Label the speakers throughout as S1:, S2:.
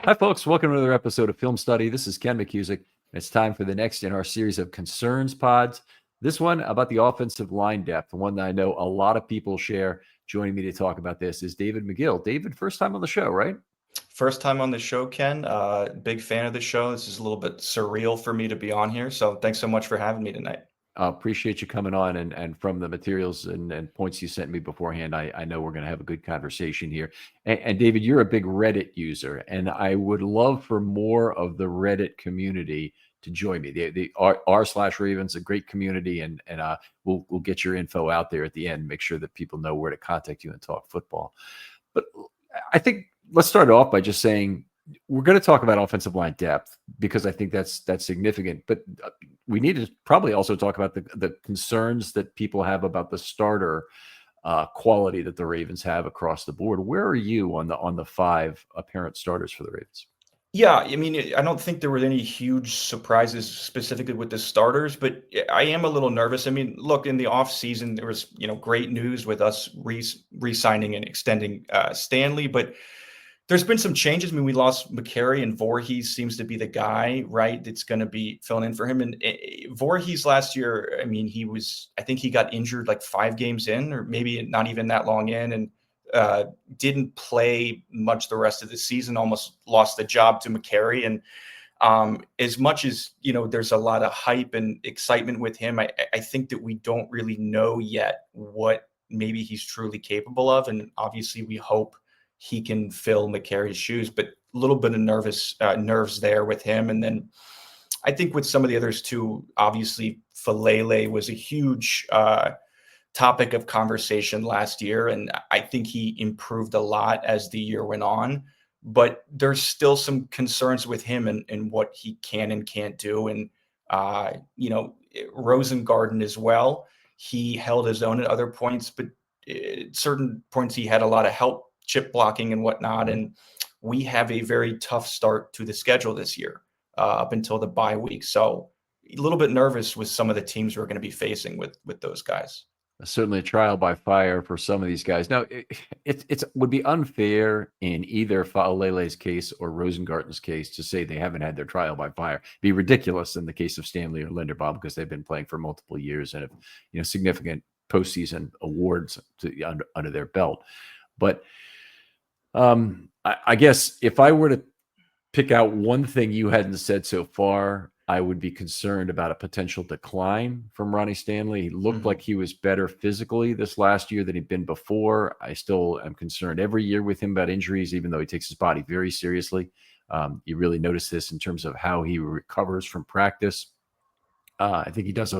S1: Hi, folks. Welcome to another episode of Film Study. This is Ken McKusick. It's time for the next in our series of concerns pods. This one about the offensive line depth, one that I know a lot of people share. Joining me to talk about this is David Magill. David, first time on the show, right?
S2: First time on the show, Ken. Big fan of the show. This is a little bit surreal for me to be on here. So thanks so much for having me tonight.
S1: Appreciate you coming on, and from the materials and points you sent me beforehand, I know we're going to have a good conversation here. And David, you're a big Reddit user, and I would love for more of the Reddit community to join me. The r/Ravens, a great community, and we'll get your info out there at the end. Make sure that people know where to contact you and talk football. But I think let's start off by just saying we're going to talk about offensive line depth because I think that's significant. But we need to probably also talk about the concerns that people have about the starter quality that the Ravens have across the board. Where are you on the five apparent starters for the Ravens?
S2: Yeah, I mean, I don't think there were any huge surprises specifically with the starters, but I am a little nervous. I mean, look, in the offseason, there was, great news with us re-signing and extending Stanley, but there's been some changes. I mean, we lost McCary, and Voorhees seems to be the guy, right, that's going to be filling in for him. And Voorhees last year, I mean, I think he got injured like 5 games in, or maybe not even that long in, and didn't play much the rest of the season, almost lost the job to McCary. And as much as, there's a lot of hype and excitement with him, I think that we don't really know yet what maybe he's truly capable of. And obviously we hope he can fill McCary's shoes, but a little bit of nerves there with him. And then I think with some of the others too, obviously Falele was a huge topic of conversation last year, and I think he improved a lot as the year went on. But there's still some concerns with him and what he can and can't do. And Rosengarten as well. He held his own at other points, but at certain points he had a lot of help, chip blocking and whatnot. And we have a very tough start to the schedule this year up until the bye week. So a little bit nervous with some of the teams we're going to be facing with those guys.
S1: Certainly a trial by fire for some of these guys. Now, it would be unfair in either Falele's case or Rosengarten's case to say they haven't had their trial by fire. It'd be ridiculous in the case of Stanley or Linderbaum because they've been playing for multiple years and have significant postseason awards under their belt. But I guess if I were to pick out one thing you hadn't said so far, I would be concerned about a potential decline from Ronnie Stanley. He looked like he was better physically this last year than he'd been before. I still am concerned every year with him about injuries, even though he takes his body very seriously. You really notice this in terms of how he recovers from practice. I think he does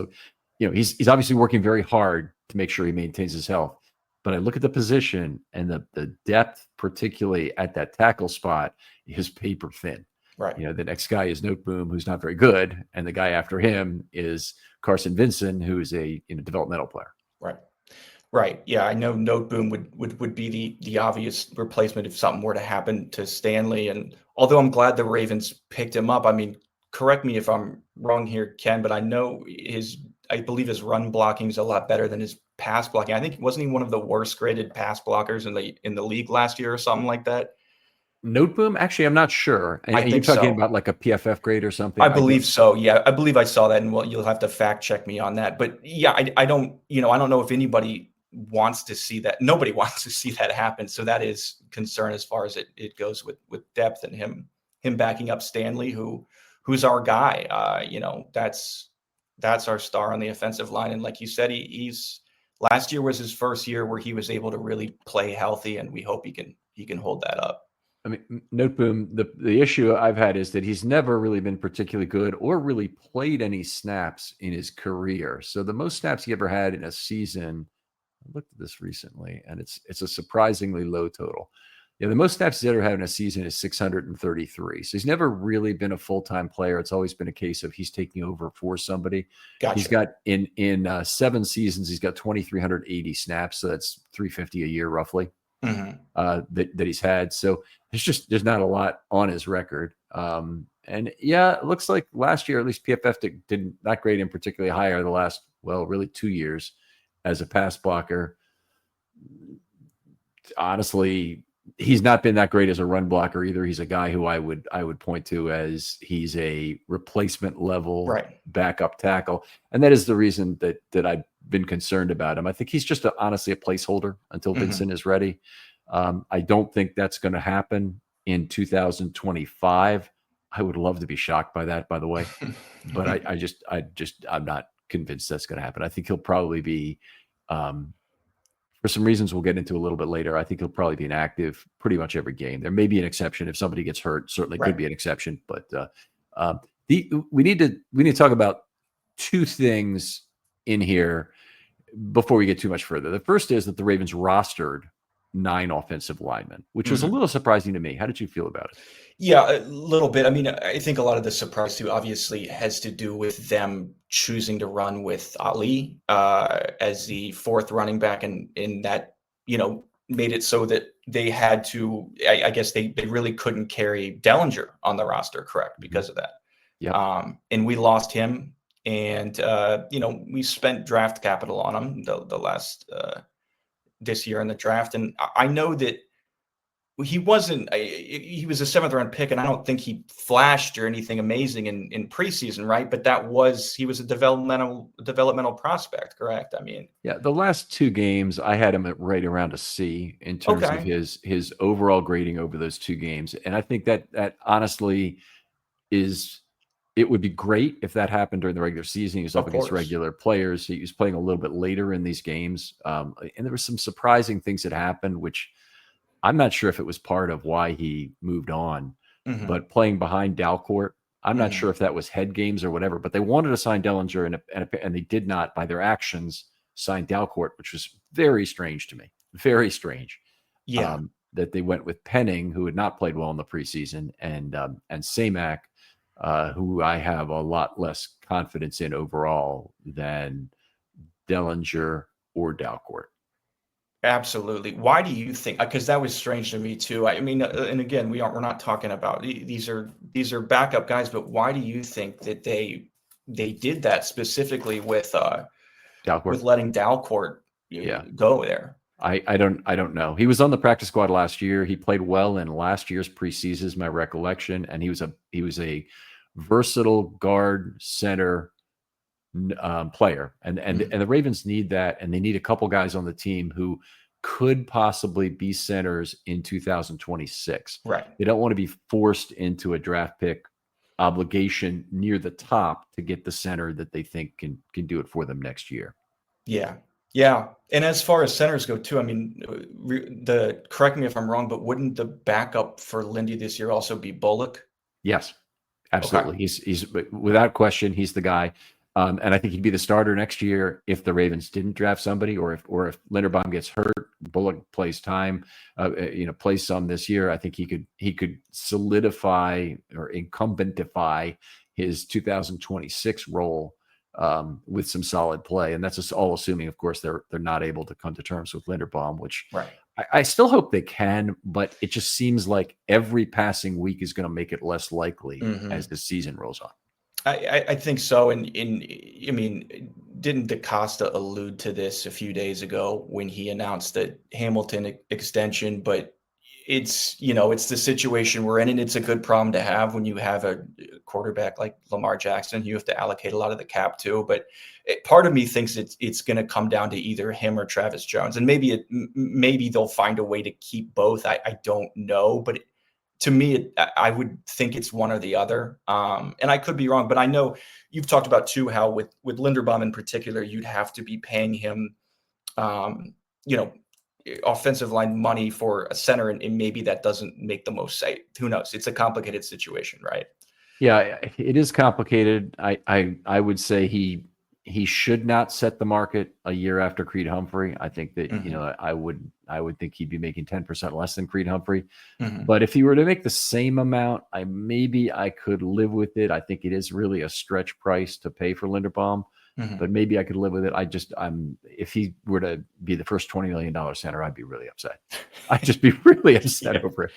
S1: he's obviously working very hard to make sure he maintains his health. But I look at the position and the depth, particularly at that tackle spot, is paper thin.
S2: Right.
S1: The next guy is Noteboom, who's not very good, and the guy after him is Carson Vincent, who is a developmental player.
S2: Right. Right. Yeah, I know Noteboom would be the obvious replacement if something were to happen to Stanley. And although I'm glad the Ravens picked him up, I mean, correct me if I'm wrong here, Ken, but I believe his run blocking is a lot better than his pass blocking. I think wasn't he one of the worst graded pass blockers in the league last year or something like that?
S1: Noteboom? Actually, I'm not sure.
S2: I
S1: Are you
S2: think
S1: talking
S2: so.
S1: about like a PFF grade or something?
S2: I believe so. Yeah, I believe I saw that, and well, you'll have to fact check me on that. But yeah, I don't know if anybody wants to see that. Nobody wants to see that happen. So that is concern as far as it goes with depth and him backing up Stanley, who's our guy. That's our star on the offensive line. And like you said, he's last year was his first year where he was able to really play healthy, and we hope he can hold that up.
S1: I mean, Noteboom, the issue I've had is that he's never really been particularly good or really played any snaps in his career. So the most snaps he ever had in a season, I looked at this recently, and it's a surprisingly low total. The most snaps he's ever had in a season is 633. So he's never really been a full-time player. It's always been a case of he's taking over for somebody.
S2: Gotcha.
S1: He's got in 7 seasons, he's got 2,380 snaps. So that's 350 a year roughly. That he's had. So there's not a lot on his record. And yeah, it looks like last year, at least PFF did not grade him particularly higher the last, really 2 years as a pass blocker. Honestly, He's not been that great as a run blocker either. He's a guy who I would point to as he's a replacement level
S2: Right.
S1: backup tackle, and that is the reason that I've been concerned about him. I think he's just honestly a placeholder until Vincent is ready. I don't think that's going to happen in 2025. I would love to be shocked by that, by the way, but I'm not convinced that's going to happen. I think he'll probably be. For some reasons we'll get into a little bit later, I think he'll probably be inactive pretty much every game. There may be an exception if somebody gets hurt. Certainly could be an exception, but we need to talk about two things in here before we get too much further. The first is that the Ravens rostered 9 offensive linemen, which was a little surprising to me. How did you feel about it?
S2: Yeah, a little bit. I mean, I think a lot of the surprise too obviously has to do with them choosing to run with Ali as the 4th running back, and in that, made it so that they had to. I guess they really couldn't carry Dellinger on the roster, correct, because of that.
S1: Yeah.
S2: And we lost him, and we spent draft capital on him the last this year in the draft, and I know that. He wasn't. He was a 7th round pick, and I don't think he flashed or anything amazing in preseason, right? But he was a developmental prospect, correct? I mean,
S1: yeah. The last 2 games, I had him at right around a C in terms of his overall grading over those 2 games, and I think that honestly is. It would be great if that happened during the regular season. He was up against regular players. He was playing a little bit later in these games, and there were some surprising things that happened, which. I'm not sure if it was part of why he moved on, but playing behind Dalcourt, I'm not sure if that was head games or whatever, but they wanted to sign Dellinger and they did not, by their actions, sign Dalcourt, which was very strange to me. Very strange.
S2: Yeah.
S1: That they went with Penning, who had not played well in the preseason, and Samac, who I have a lot less confidence in overall than Dellinger or Dalcourt.
S2: Absolutely. Why do you think? Because that was strange to me too. I mean, and again, we're not talking about these are backup guys, but why do you think that they did that specifically with letting Dalcourt go there?
S1: I don't know. He was on the practice squad last year. He played well in last year's preseason, is my recollection, and he was a versatile guard center player, and the Ravens need that, and they need a couple guys on the team who could possibly be centers in 2026.
S2: Right.
S1: They don't want to be forced into a draft pick obligation near the top to get the center that they think can do it for them next year.
S2: Yeah. And as far as centers go too, I mean, correct me if I'm wrong, but wouldn't the backup for Lindy this year also be Bullock?
S1: Yes, absolutely. Okay. He's without question, he's the guy. And I think he'd be the starter next year if the Ravens didn't draft somebody, or if Linderbaum gets hurt, Bullock plays plays some this year. I think he could solidify or incumbentify his 2026 role with some solid play, and that's just all assuming, of course, they're not able to come to terms with Linderbaum, which I still hope they can, but it just seems like every passing week is going to make it less likely as the season rolls on.
S2: I think so. And I mean, didn't DaCosta allude to this a few days ago when he announced the Hamilton extension? But it's the situation we're in, and it's a good problem to have when you have a quarterback like Lamar Jackson. You have to allocate a lot of the cap to. But part of me thinks it's going to come down to either him or Travis Jones, and maybe they'll find a way to keep both. I don't know, but to me, I would think it's one or the other. And I could be wrong, but I know you've talked about too how with Linderbaum in particular, you'd have to be paying him, offensive line money for a center, and maybe that doesn't make the most sense. Who knows? It's a complicated situation, right?
S1: Yeah, it is complicated. I would say he should not set the market a year after Creed Humphrey. I think that I would think he'd be making 10% less than Creed Humphrey. But if he were to make the same amount, I could live with it. I think it is really a stretch price to pay for Linderbaum, but maybe I could live with it. If he were to be the first $20 million center, I'd be really upset. I'd just be really upset over it.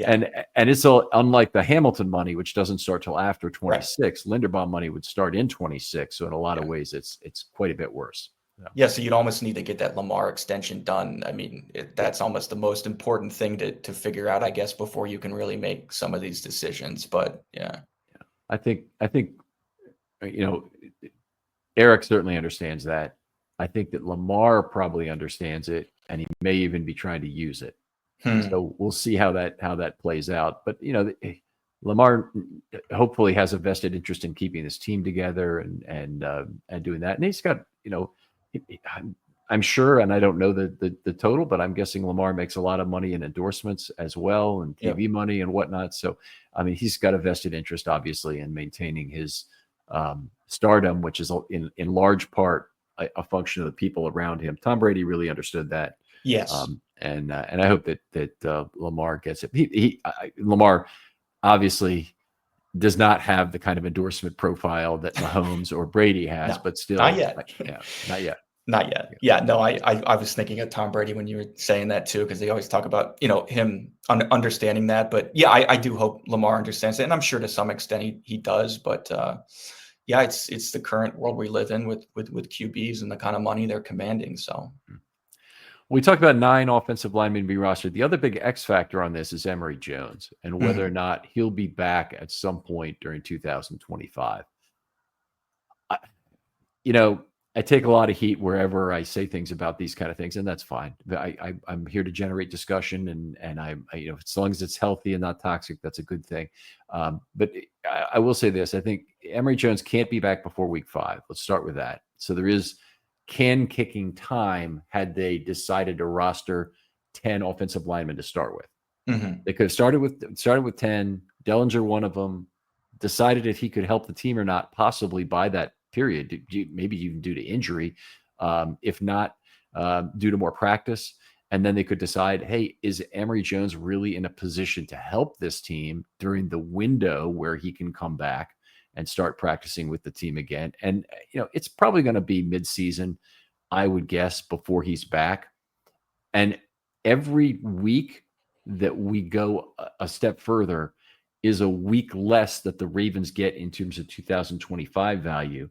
S1: And it's all unlike the Hamilton money, which doesn't start till after 26. Linderbaum money would start in 26. So in a lot of ways, it's quite a bit worse.
S2: Yeah, so you'd almost need to get that Lamar extension done. I mean, that's almost the most important thing to figure out, I guess, before you can really make some of these decisions. But yeah,
S1: I think you know, Eric certainly understands that. I think that Lamar probably understands it, and he may even be trying to use it.
S2: hmm.
S1: So we'll see how that plays out. But Lamar hopefully has a vested interest in keeping this team together and doing that. And he's got I'm sure, and I don't know the total, but I'm guessing Lamar makes a lot of money in endorsements as well and
S2: Yep.
S1: TV money and whatnot. So I mean, he's got a vested interest, obviously, in maintaining his stardom, which is in large part a function of the people around him. Tom Brady really understood that.
S2: Yes.
S1: And I hope that Lamar gets it. Lamar obviously does not have the kind of endorsement profile that Mahomes or Brady has,
S2: No,
S1: but still,
S2: not yet.
S1: yeah, not yet.
S2: Not yet. Yeah, no, I was thinking of Tom Brady when you were saying that too, because they always talk about, him understanding that. But yeah, I do hope Lamar understands it, and I'm sure to some extent he does. But yeah, it's the current world we live in with QBs and the kind of money they're commanding. So
S1: We talked about 9 offensive linemen being rostered. The other big X factor on this is Emory Jones and whether or
S2: mhm.
S1: not he'll be back at some point during 2025. I, I take a lot of heat wherever I say things about these kind of things, and that's fine. I'm here to generate discussion, and as long as it's healthy and not toxic, that's a good thing. But I will say this: I think Emory Jones can't be back before week 5. Let's start with that. So there is kicking time had they decided to roster 10 offensive linemen to start with.
S2: Mhm.
S1: They could have started with 10. Dellinger, one of them, decided if he could help the team or not, possibly by that period, maybe even due to injury, if not due to more practice. And then they could decide, hey, is Emory Jones really in a position to help this team during the window where he can come back and start practicing with the team again? And, it's probably going to be midseason, I would guess, before he's back. And every week that we go a step further is a week less that the Ravens get in terms of 2025 value.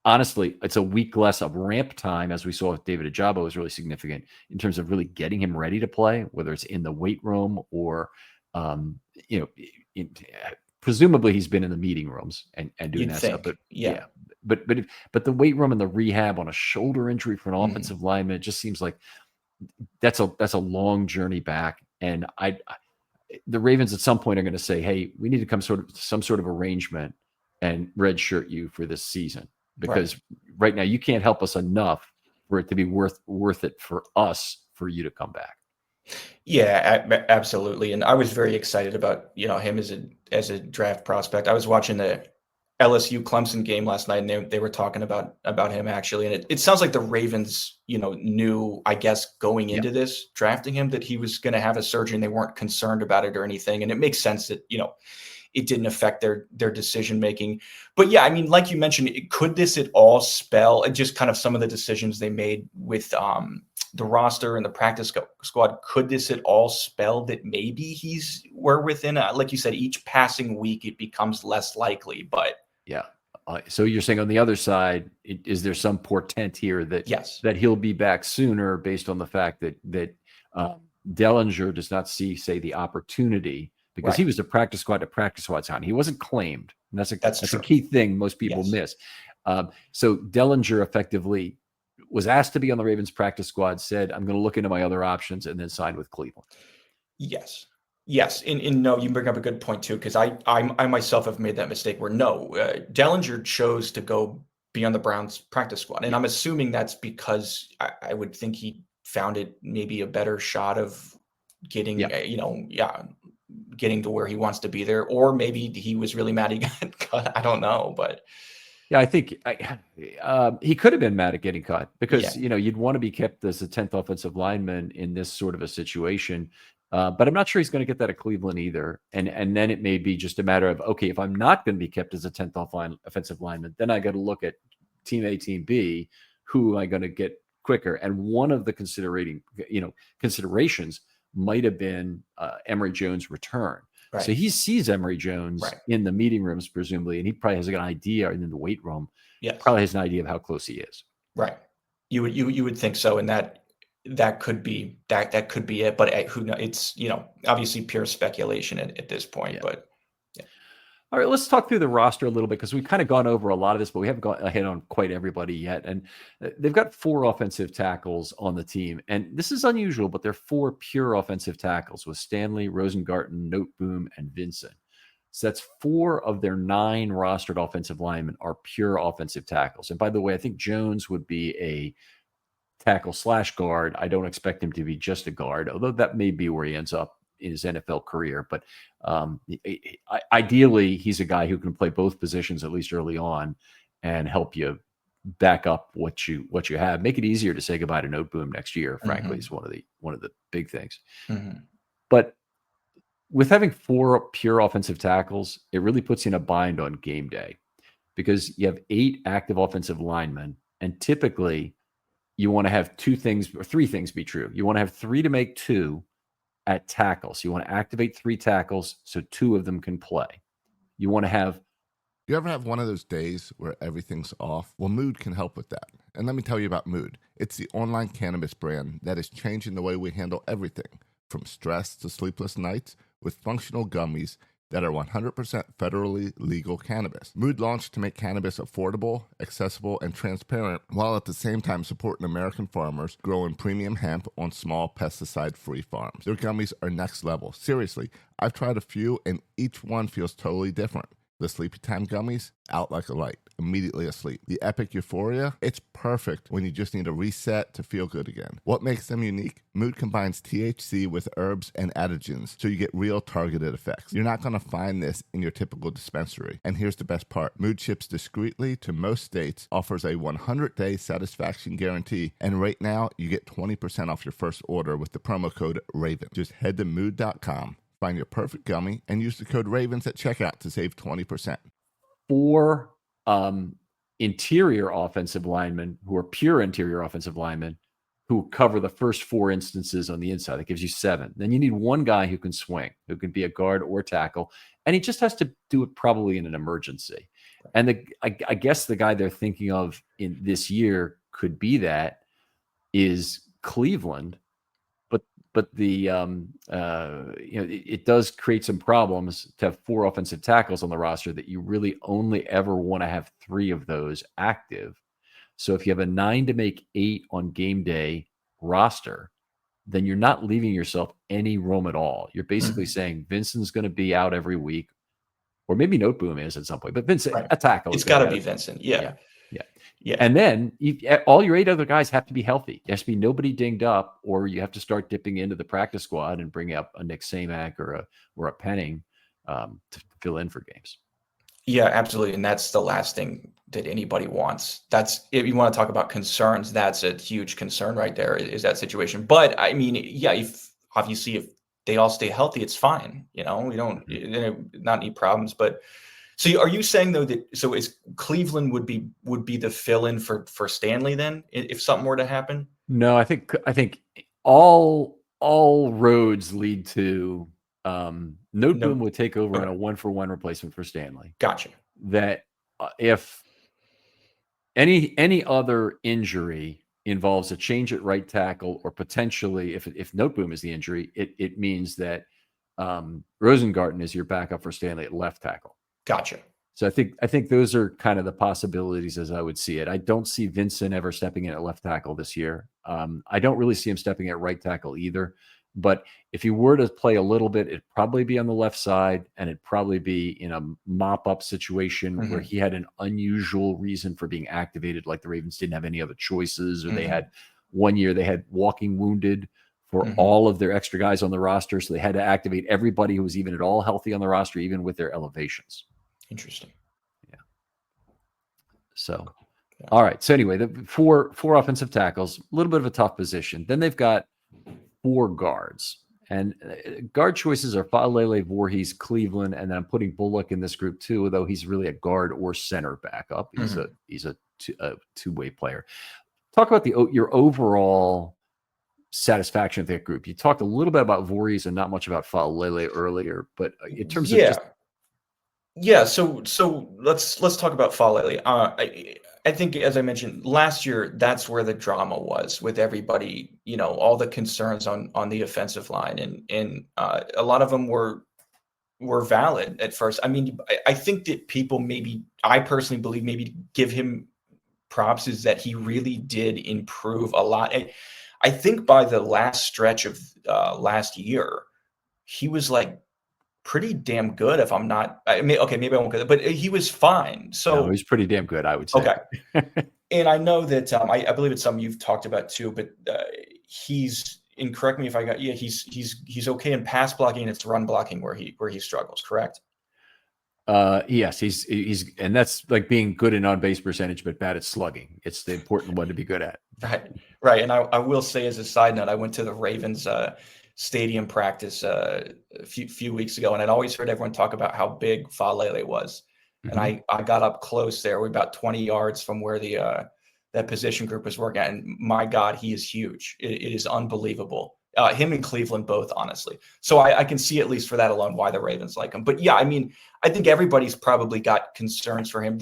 S1: Honestly, it's a week less of ramp time, as we saw with David Ajabo, is really significant in terms of really getting him ready to play, whether it's in the weight room or, um, you know, presumably he's been in the meeting rooms and doing
S2: You'd
S1: that stuff.
S2: think,
S1: But
S2: yeah.
S1: yeah, but the weight room and the rehab on a shoulder injury for an
S2: Mhm.
S1: offensive lineman, it just seems like that's a long journey back. And the Ravens at some point are going to say, hey, we need to come some sort of arrangement and redshirt you for this season,
S2: Right.
S1: because right now you can't help us enough for it to be worth it for us for you to come back.
S2: Yeah, absolutely. And I was very excited about, him as a draft prospect. I was watching the LSU Clemson game last night, and they were talking about him actually. And it sounds like the Ravens, knew, I guess, going
S1: Yeah.
S2: into this, drafting him, that he was going to have a surgery, and they weren't concerned about it or anything. And it makes sense that, it didn't affect their decision making. But yeah, I mean, like you mentioned, could this at all spell just kind of some of the decisions they made with the roster and the practice squad? Could this at all spell that maybe we're within, like you said, each passing week it becomes less likely? But
S1: Yeah. So you're saying on the other side, is there some portent here
S2: yes,
S1: that he'll be back sooner based on the fact that Dellinger does not see, say, the opportunity, because he
S2: right,
S1: was a practice squad to practice squad time. He wasn't claimed. And
S2: that's
S1: that's a
S2: true.
S1: key thing most people
S2: Yes,
S1: miss. So Dellinger effectively was asked to be on the Ravens practice squad, said, I'm going to look into my other options, and then signed with Cleveland.
S2: yes. Yes, and no, you bring up a good point too, because I myself have made that mistake where no, Dellinger chose to go be on the Browns practice squad, and
S1: Yeah.
S2: I'm assuming that's because I would think he found it maybe a better shot of getting,
S1: Yeah.
S2: yeah, getting to where he wants to be there, or maybe he was really mad he got cut. I don't know, but
S1: Yeah, I think he could have been mad at getting cut,
S2: yeah,
S1: because you'd want to be kept as a 10th offensive lineman in this sort of a situation. But I'm not sure he's going to get that at Cleveland either. And then it may be just a matter of, okay, if I'm not going to be kept as a 10th offensive lineman, then I got to look at team A, team B. Who am I going to get quicker? And one of the considerations might have been Emory Jones' return. So
S2: right,
S1: he sees Emory Jones
S2: right,
S1: in the meeting rooms, presumably, and he probably has an idea, and in the weight room,
S2: yes,
S1: probably has an idea of how close he is.
S2: right. You would think so, and that could be it. But who knows? It's obviously pure speculation at this point.
S1: Yeah.
S2: But
S1: All right, let's talk through the roster a little bit because we've kind of gone over a lot of this, but we haven't got ahead on quite everybody yet. And they've got 4 offensive tackles on the team. And this is unusual, but they're 4 pure offensive tackles with Stanley, Rosengarten, Noteboom, and Vincent. So that's 4 of their 9 rostered offensive linemen are pure offensive tackles. And by the way, I think Jones would be a tackle / guard. I don't expect him to be just a guard, although that may be where he ends up in his NFL career. But ideally, he's a guy who can play both positions at least early on and help you back up what you have. Make it easier to say goodbye to Noteboom next year. Frankly, is one of the big things. But with having 4 pure offensive tackles, it really puts you in a bind on game day because you have 8 active offensive linemen, and typically you want to have 2 things or 3 things be true. You want to have 3 to make 2 at tackles. You want to activate 3 tackles so 2 of them can play. You want to have.
S3: You ever have one of those days where everything's off? Well, Mood can help with that. And let me tell you about Mood. It's the online cannabis brand that is changing the way we handle everything, from stress to sleepless nights, with functional gummies that are 100% federally legal cannabis. Mood launched to make cannabis affordable, accessible, and transparent, while at the same time supporting American farmers growing premium hemp on small pesticide-free farms. Their gummies are next level. Seriously, I've tried a few, and each one feels totally different. The Sleepy Time gummies, out like a light, immediately asleep. The Epic Euphoria, it's perfect when you just need a reset to feel good again. What makes them unique? Mood combines THC with herbs and adaptogens, so you get real targeted effects. You're not going to find this in your typical dispensary. And here's the best part. Mood ships discreetly to most states, offers a 100-day satisfaction guarantee, and right now you get 20% off your first order with the promo code RAVEN. Just head to mood.com. Find your perfect gummy and use the code RAVENS at checkout to save 20%.
S1: 4 interior offensive linemen who are pure interior offensive linemen who cover the first 4 instances on the inside. That gives you 7. Then you need 1 guy who can swing, who can be a guard or tackle, and he just has to do it probably in an emergency. And I guess the guy they're thinking of in this year could be that is Cleveland. But the it does create some problems to have 4 offensive tackles on the roster that you really only ever want to have 3 of those active. So if you have a 9 to make 8 on game day roster, then you're not leaving yourself any room at all. You're basically saying Vincent's going to be out every week, or maybe Noteboom is at some point. But Vincent, a tackle.
S2: It's got to be Vincent. Yeah.
S1: And then all your 8 other guys have to be healthy. There has to be nobody dinged up, or you have to start dipping into the practice squad and bring up a Nick Samak or a Penning to fill in for games.
S2: Yeah, absolutely. And that's the last thing that anybody wants. That's, if you want to talk about concerns, that's a huge concern right there, is that situation. But I mean, yeah, if they all stay healthy, it's fine. We don't not need problems. But so are you saying though that is Cleveland would be the fill-in for Stanley then if something were to happen?
S1: No, I think all roads lead to Noteboom would take over in a 1-for-1 replacement for Stanley.
S2: Gotcha.
S1: That if any other injury involves a change at right tackle, or potentially if Noteboom is the injury, it means that Rosengarten is your backup for Stanley at left tackle.
S2: Gotcha.
S1: So I think those are kind of the possibilities as I would see it. I don't see Vincent ever stepping in at left tackle this year. I don't really see him stepping at right tackle either. But if he were to play a little bit, it'd probably be on the left side, and it'd probably be in a mop-up situation where he had an unusual reason for being activated, like the Ravens didn't have any other choices, or they had one year they had walking wounded for all of their extra guys on the roster, so they had to activate everybody who was even at all healthy on the roster, even with their elevations.
S2: Interesting.
S1: Yeah. So, all right. So anyway, the four offensive tackles, a little bit of a tough position. Then they've got 4 guards, and guard choices are Faalele, Voorhees, Cleveland, and then I'm putting Bullock in this group too, though he's really a guard or center backup. He's a two-way player. Talk about your overall satisfaction with that group. You talked a little bit about Voorhees and not much about Faalele earlier, but in terms of just
S2: so let's talk about Faalele. I think, as I mentioned last year, that's where the drama was with everybody. All the concerns on the offensive line, and a lot of them were valid at first. I mean, I think that people maybe, I personally believe, maybe give him props is that he really did improve a lot. I think by the last stretch of last year, he was like pretty damn good. If I'm not, I mean, okay, maybe I won't go there, but he was fine.
S1: No,
S2: So
S1: he's pretty damn good, I would say.
S2: okay, and I know that I believe it's something you've talked about too. But he's, and correct me if I got, yeah, he's okay in pass blocking. It's run blocking where he struggles. Correct.
S1: Yes, he's and that's like being good in on-base percentage, but bad at slugging. It's the important one to be good at.
S2: Right, right. And I will say, as a side note, I went to the Ravens stadium practice a few weeks ago, and I'd always heard everyone talk about how big Falele was. And
S1: Mhm.
S2: I got up close there. We're about 20 yards from where the that position group was working at, and my God, he is huge. It is unbelievable. Him and Cleveland both, honestly. So I can see, at least for that alone, why the Ravens like him. But yeah, I mean, I think everybody's probably got concerns for him.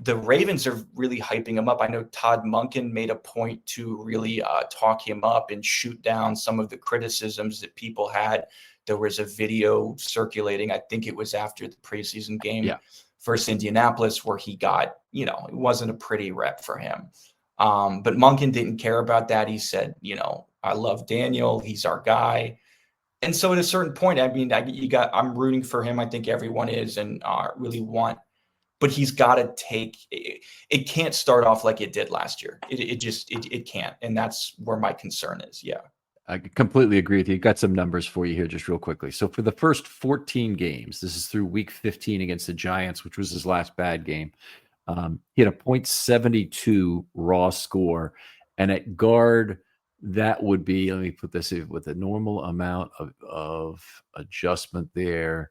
S2: The Ravens are really hyping him up. I know Todd Monken made a point to really talk him up and shoot down some of the criticisms that people had. There was a video circulating, I think it was after the preseason game
S1: Yeah.
S2: versus Indianapolis, where he got, it wasn't a pretty rep for him. But Monken didn't care about that. He said, I love Daniel. He's our guy. And so at a certain point, I mean, I'm rooting for him. I think everyone is, and really want, but he's got to take it. Can't start off like it did last year. It can't. And that's where my concern is. Yeah.
S1: I completely agree with you. Got some numbers for you here just real quickly. So for the first 14 games, this is through week 15 against the Giants, which was his last bad game. He had a .72 raw score. And at guard, that would be, let me put this in, with a normal amount of adjustment there,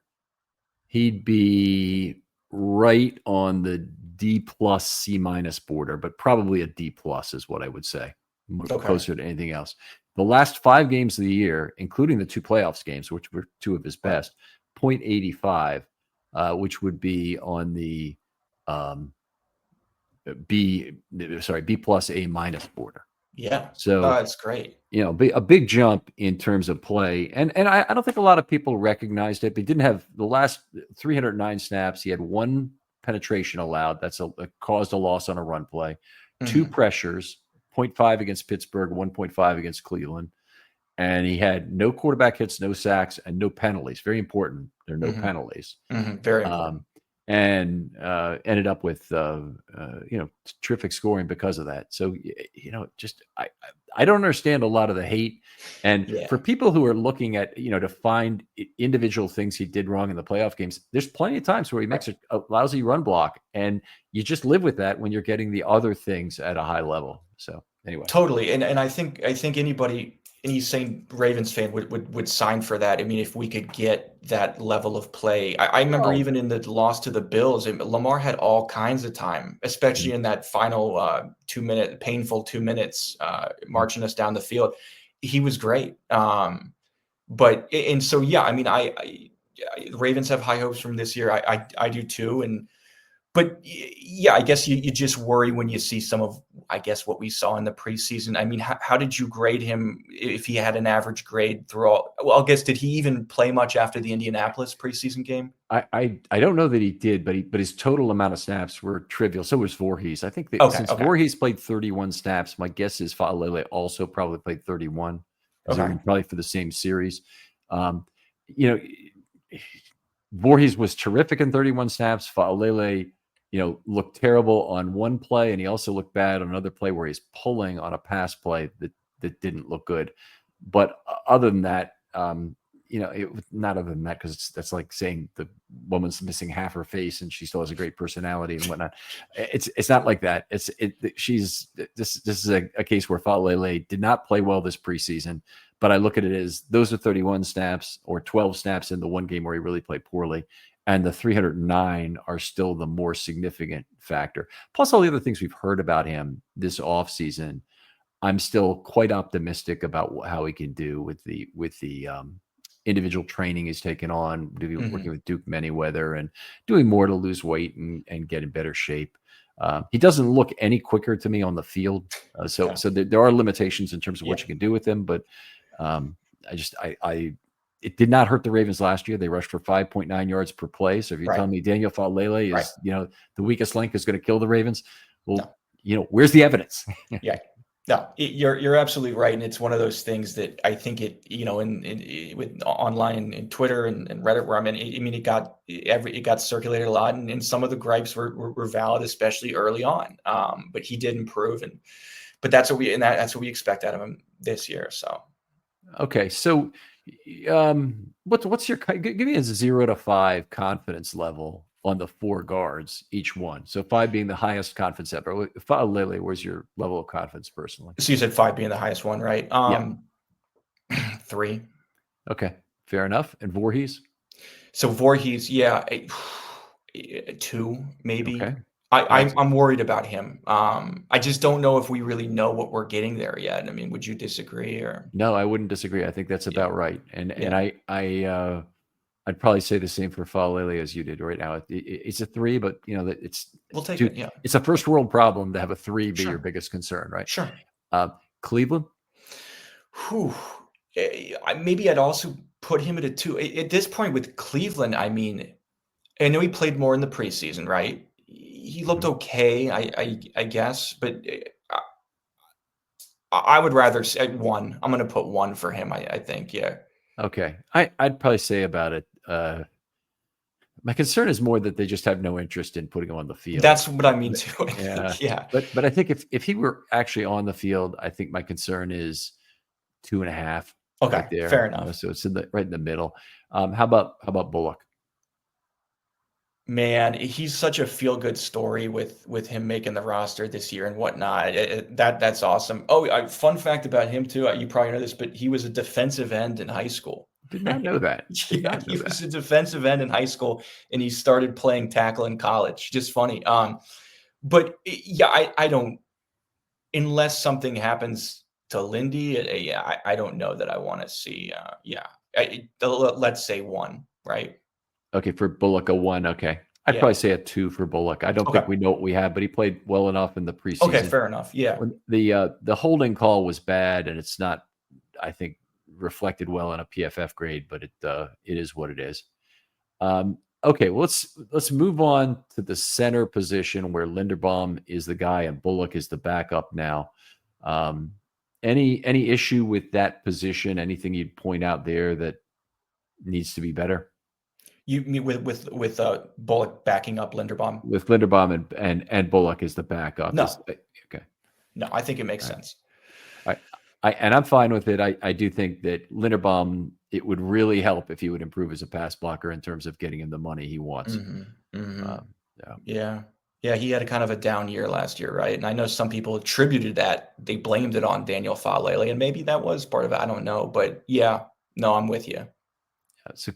S1: he'd be right on the D plus C minus border, but probably a D plus is what I would say,
S2: Okay.
S1: closer to anything else. The last 5 games of the year, including the 2 playoffs games, which were 2 of his best, .85, which would be on the B plus A minus border.
S2: Yeah.
S1: So
S2: That's great.
S1: a big jump in terms of play. And I don't think a lot of people recognized it, but he didn't have the last 309 snaps. He had 1 penetration allowed. That's caused a loss on a run play, 2 pressures, 0.5 against Pittsburgh, 1.5 against Cleveland. And he had no quarterback hits, no sacks, and no penalties. Very important. There are no penalties.
S2: Very important.
S1: And ended up with terrific scoring because of that. So just I don't understand a lot of the hate, and for people who are looking at to find individual things he did wrong in the playoff games, there's plenty of times where he makes a lousy run block, and you just live with that when you're getting the other things at a high level. So anyway,
S2: totally. And I think anybody, any sane Ravens fan would sign for that. I mean, if we could get that level of play, I remember even in the loss to the Bills, Lamar had all kinds of time, especially in that final 2-minute painful 2 minutes marching us down the field. He was great. But and so yeah, I mean, the Ravens have high hopes from this year. I do too. But yeah, I guess you just worry when you see some of, I guess, what we saw in the preseason. I mean, how did you grade him if he had an average grade throughout? Well, I guess, did he even play much after the Indianapolis preseason game?
S1: I don't know that he did, but his total amount of snaps were trivial. So was Voorhees. I think that since Voorhees played 31 snaps, my guess is Falele also probably played 31. Probably for the same series. Voorhees was terrific in 31 snaps. Falele looked terrible on one play, and he also looked bad on another play where he's pulling on a pass play that didn't look good. But other than that, not other than that, because that's like saying the woman's missing half her face and she still has a great personality and whatnot. It's not like that. This is a case where Falele did not play well this preseason, but I look at it as those are 31 snaps or 12 snaps in the one game where he really played poorly. And the 309 are still the more significant factor. Plus all the other things we've heard about him this offseason, I'm still quite optimistic about how he can do with the individual training he's taken on, working with Duke Manyweather and doing more to lose weight and get in better shape. He doesn't look any quicker to me on the field. So there are limitations in terms of what you can do with him. But it did not hurt the Ravens last year. They rushed for 5.9 yards per play. So if you're telling me Daniel Falele is, the weakest link is going to kill the Ravens, well, where's the evidence?
S2: Yeah. No, you're absolutely right, and it's one of those things that I think with online and Twitter and Reddit where I'm in. I mean, it got circulated a lot, and some of the gripes were valid, especially early on. But he did improve, but that's what we expect out of him this year. So,
S1: okay, so what's your give me a 0 to 5 confidence level on the 4 guards, each one. So 5 being the highest confidence ever. Lily, where's your level of confidence personally?
S2: So you said 5 being the highest one, right? 3.
S1: Okay, fair enough. And Voorhees?
S2: So Voorhees, 2 maybe.
S1: Okay.
S2: I'm worried about him. I just don't know if we really know what we're getting there yet. I mean, would you disagree or?
S1: No, I wouldn't disagree. I think that's about right. And I'd probably say the same for Falele as you did right now. It's a 3, but
S2: we'll take it. Yeah,
S1: it's a first world problem to have a 3 be your biggest concern, right?
S2: Sure.
S1: Cleveland.
S2: Maybe I'd also put him at a 2 at this point with Cleveland. I mean, I know he played more in the preseason, right? He looked okay, I guess, but I would rather say 1. I'm going to put 1 for him. I think, yeah.
S1: Okay, I'd probably say about it. My concern is more that they just have no interest in putting him on the field.
S2: That's what I mean too.
S1: Yeah. But I think if he were actually on the field, I think my concern is 2.5.
S2: Okay,
S1: right there.
S2: fair enough.
S1: So it's right in the middle. How about Bullock?
S2: Man, he's such a feel-good story with him making the roster this year and whatnot. That's awesome. Oh, fun fact about him too. You probably know this, but he was a defensive end in high school.
S1: Did not know that.
S2: He was a defensive end in high school, and he started playing tackle in college. Just funny. But I don't. Unless something happens to Lindy, I don't know that I want to see. Let's say 1, right?
S1: Okay, for Bullock, a 1. Okay. I'd probably say a 2 for Bullock. I don't think we know what we have, but he played well enough in the preseason.
S2: Okay, fair enough. Yeah.
S1: The holding call was bad, and it's not, I think, reflected well in a PFF grade, but it is what it is. Okay, well, let's move on to the center position where Linderbaum is the guy and Bullock is the backup now. Any issue with that position? Anything you'd point out there that needs to be better?
S2: You mean with Bullock backing up Linderbaum?
S1: With Linderbaum and Bullock as the backup?
S2: No.
S1: Okay.
S2: No, I think it makes sense.
S1: And I'm fine with it. I do think that Linderbaum, it would really help if he would improve as a pass blocker in terms of getting him the money he wants.
S2: Yeah, he had a kind of a down year last year, right? And I know some people attributed that. They blamed it on Daniel Falele, and maybe that was part of it. I don't know. But yeah, no, I'm with you.
S1: So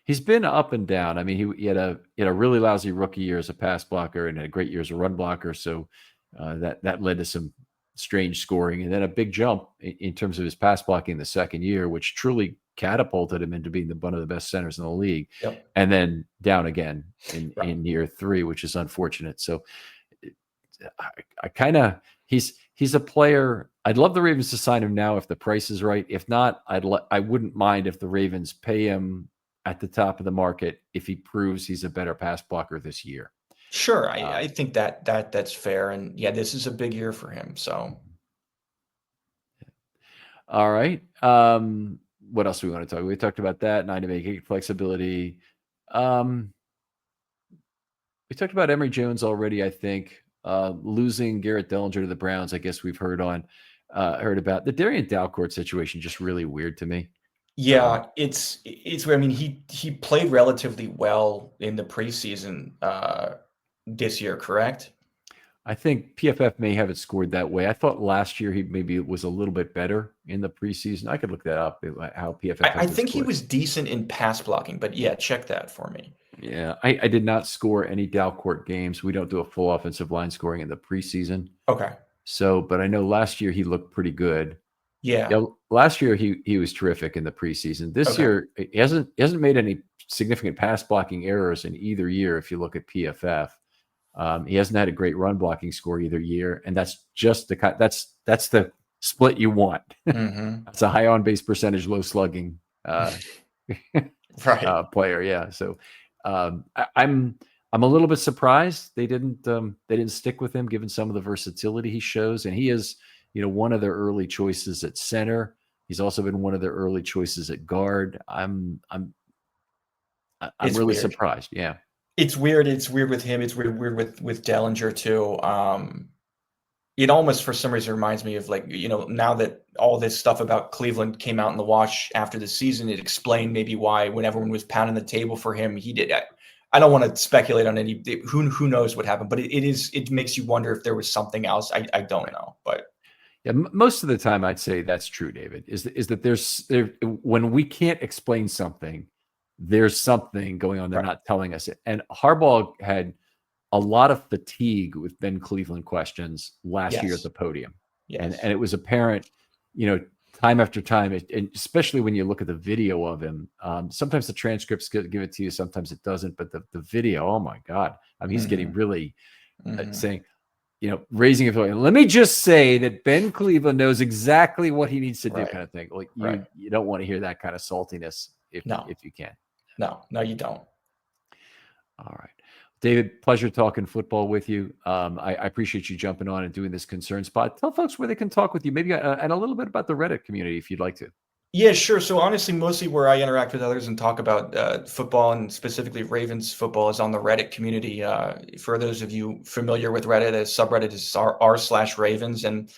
S1: he's been up and down. I mean, he had a really lousy rookie year as a pass blocker and had a great year as a run blocker. So that led to some strange scoring, and then a big jump in terms of his pass blocking the second year, which truly catapulted him into being one of the best centers in the league.
S2: Yep.
S1: And then down again in year 3, which is unfortunate. So I kind of he's a player. I'd love the Ravens to sign him now if the price is right. If not, I wouldn't mind if the Ravens pay him at the top of the market if he proves he's a better pass blocker this year.
S2: Sure, I think that's fair, and yeah, this is a big year for him. So,
S1: all right. What else do we want to talk? We talked about that 9 to 8 flexibility. We talked about Emory Jones already. I think losing Garrett Dellinger to the Browns. I guess we've heard about the Darian Dalcourt situation. Just really weird to me.
S2: Yeah, it's where I mean he played relatively well in the preseason this year, correct?
S1: I think PFF may have it scored that way. I thought last year he maybe was a little bit better in the preseason. I could look that up. How PFF?
S2: I think he was decent in pass blocking, but yeah, check that for me.
S1: Yeah, I did not score any Dalcourt games. We don't do a full offensive line scoring in the preseason.
S2: Okay.
S1: So, but I know last year he looked pretty good.
S2: Yeah.
S1: Last year he was terrific in the preseason. This year he hasn't made any significant pass blocking errors in either year if you look at PFF. He hasn't had a great run blocking score either year, and that's just that's the split you want.
S2: Mm-hmm.
S1: It's a high on base percentage, low slugging
S2: Right.
S1: player. Yeah. So I'm a little bit surprised they didn't stick with him, given some of the versatility he shows, and he is one of their early choices at center. He's also been one of their early choices at guard. I'm
S2: It's
S1: really
S2: weird.
S1: surprised. Yeah.
S2: It's weird. It's weird with him. It's weird with Dellinger too. It almost for some reason reminds me of, like, now that all this stuff about Cleveland came out in the wash after the season, it explained maybe why when everyone was pounding the table for him, he did. I don't want to speculate on any who knows what happened, but it makes you wonder if there was something else. I don't know, but
S1: yeah, most of the time I'd say that's true, David. Is that when we can't explain something, there's something going on. They're
S2: Right.
S1: not telling us it. And Harbaugh had a lot of fatigue with Ben Cleveland questions last year at
S2: Yes.
S1: the podium.
S2: Yes.
S1: And it was apparent, time after time, and especially when you look at the video of him. Sometimes the transcripts give it to you, sometimes it doesn't. But the video, oh my God. I mean, he's getting really saying, raising it. Let me just say that Ben Cleveland knows exactly what he needs to do,
S2: Right.
S1: kind of thing. Like
S2: Right.
S1: you don't want to hear that kind of saltiness if you can.
S2: No, you don't.
S1: All right. David, pleasure talking football with you. I appreciate you jumping on and doing this concern spot. Tell folks where they can talk with you, maybe, and a little bit about the Reddit community if you'd like to.
S2: Yeah, sure. So honestly, mostly where I interact with others and talk about football, and specifically Ravens football, is on the Reddit community. For those of you familiar with Reddit, a subreddit is r/Ravens, and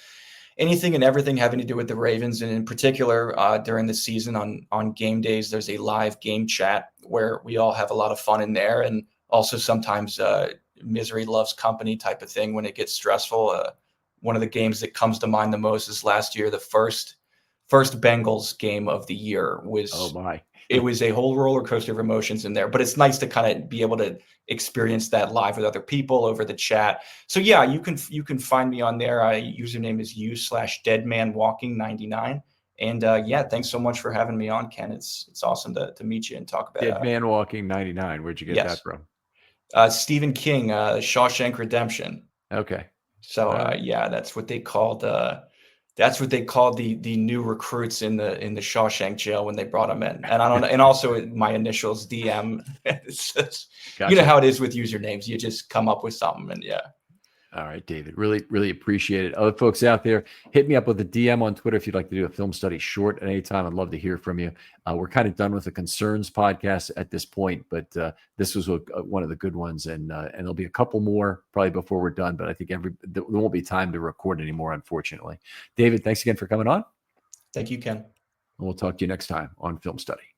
S2: anything and everything having to do with the Ravens, and in particular during the season on game days, there's a live game chat where we all have a lot of fun in there, and also sometimes misery loves company type of thing when it gets stressful. One of the games that comes to mind the most is last year, the first Bengals game of the year was.
S1: Oh my.
S2: It was a whole roller coaster of emotions in there, but it's nice to kind of be able to experience that live with other people over the chat. So yeah, you can find me on there. Username is u/deadmanwalking99. And yeah, thanks so much for having me on, Ken. It's awesome to meet you and talk about
S1: Dead Man Walking 99. Where'd you get that from?
S2: Stephen King, Shawshank Redemption.
S1: Okay.
S2: So yeah, that's what they called the new recruits in the Shawshank jail when they brought them in. And I don't know, and also my initials DM.
S1: Gotcha.
S2: You know how it is with usernames. You just come up with something, and yeah.
S1: All right, David. Really, really appreciate it. Other folks out there, hit me up with a DM on Twitter if you'd like to do a film study short at any time. I'd love to hear from you. We're kind of done with the concerns podcast at this point, but this was one of the good ones, and there'll be a couple more probably before we're done. But I think there won't be time to record anymore, unfortunately. David, thanks again for coming on.
S2: Thank you, Ken.
S1: And we'll talk to you next time on Film Study.